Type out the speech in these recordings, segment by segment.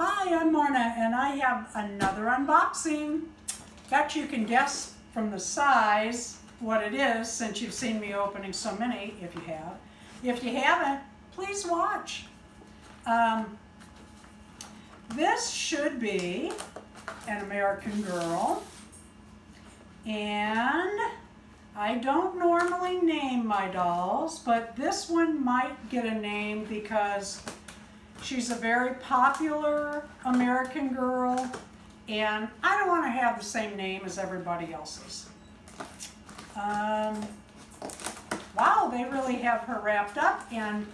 Hi, I'm Marna, and I have another unboxing. Bet you can guess from the size what it is, since you've seen me opening so many, if you have. If you haven't, please watch. This should be an American Girl, and I don't normally name my dolls, but this one might get a name because she's a very popular American Girl, and I don't want to have the same name as everybody else's. Wow, they really have her wrapped up, and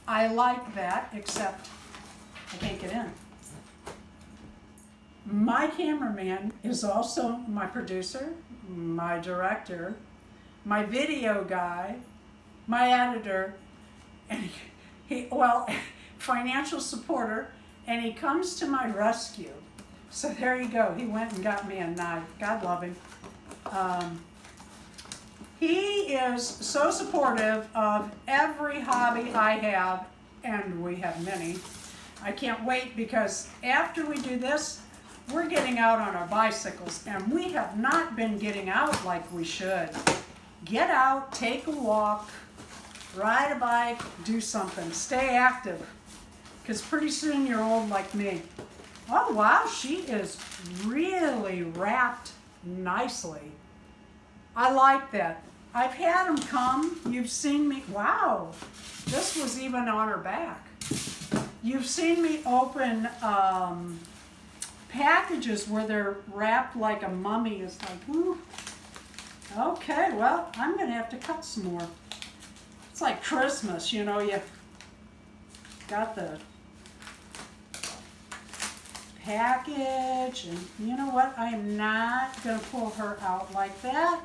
I like that, except I can't get in. My cameraman is also my producer, my director, my video guy, my editor, and financial supporter, and he comes to my rescue. So there you go. He went and got me a knife. God love him. He is so supportive of every hobby I have, and we have many. I can't wait because after we do this, we're getting out on our bicycles, and we have not been getting out like we should. Get out, take a walk, ride a bike, do something. Stay active, because pretty soon you're old like me. Oh wow, she is really wrapped nicely. I like that. I've had them come. You've seen me. Wow, this was even on her back. You've seen me open packages where they're wrapped like a mummy. It's like, ooh. Okay, well, I'm going to have to cut some more. It's like Christmas, you know, you got the package, and you know what? I am not going to pull her out like that.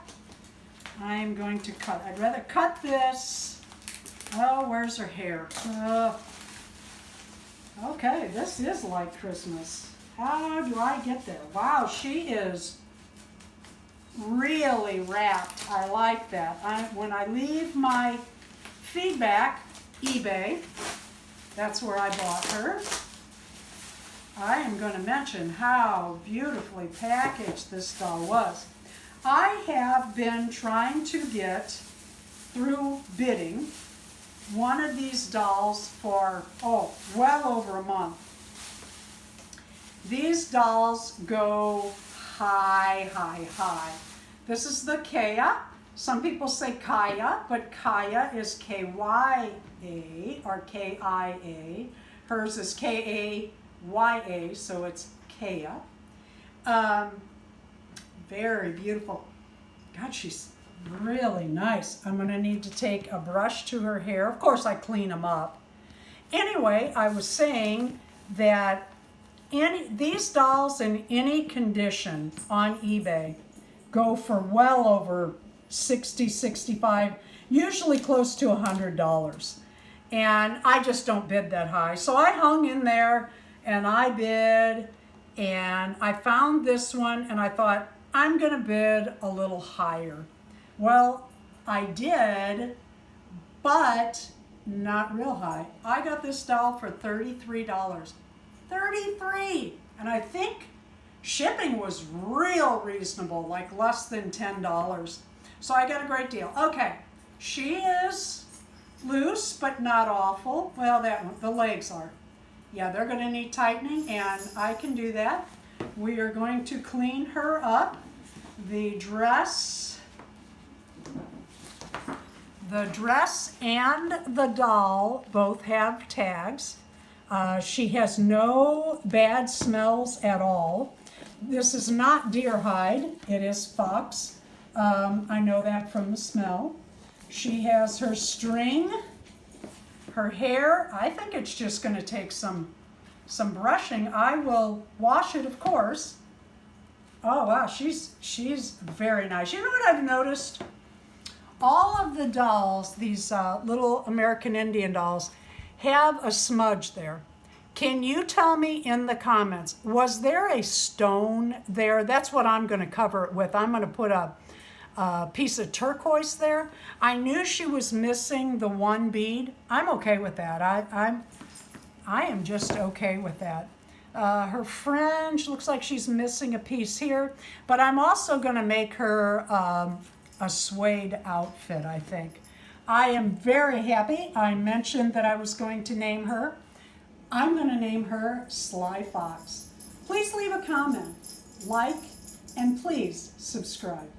I'm going to cut. I'd rather cut this. Oh, where's her hair? Okay, this is like Christmas. How do I get there? Wow, she is really wrapped. I like that. When I leave my feedback, eBay, that's where I bought her. I am going to mention how beautifully packaged this doll was. I have been trying to get, through bidding, one of these dolls for, well over a month. These dolls go high, high, high. This is the Kaya. Some people say Kaya, but Kaya is K-Y-A or K-I-A. Hers is K-A-Y-A, so it's Kaya. Very beautiful. God, she's really nice. I'm going to need to take a brush to her hair. Of course, I clean them up. Anyway, I was saying that these dolls in any condition on eBay go for well over $60, $65, usually close to $100. And I just don't bid that high. So I hung in there and I bid, and I found this one and I thought, I'm going to bid a little higher. Well, I did, but not real high. I got this doll for $33. $33! And I think shipping was real reasonable, like less than $10. So I got a great deal. Okay, she is loose, but not awful. Well, that one, the legs are. Yeah, they're going to need tightening, and I can do that. We are going to clean her up. The dress and the doll both have tags. She has no bad smells at all. This is not deer hide, it is fox. I know that from the smell. She has her string, her hair. I think it's just going to take some brushing. I will wash it, of course. Oh wow, she's very nice. You know what I've noticed? All of the dolls, these little American Indian dolls, have a smudge there. Can you tell me in the comments, was there a stone there? That's what I'm going to cover it with. I'm going to put a piece of turquoise there. I knew she was missing the one bead. I'm okay with that. I am just okay with that. Her fringe looks like she's missing a piece here, but I'm also going to make her a suede outfit, I think. I am very happy. I mentioned that I was going to name her. I'm going to name her Sly Fox. Please leave a comment, like, and please subscribe.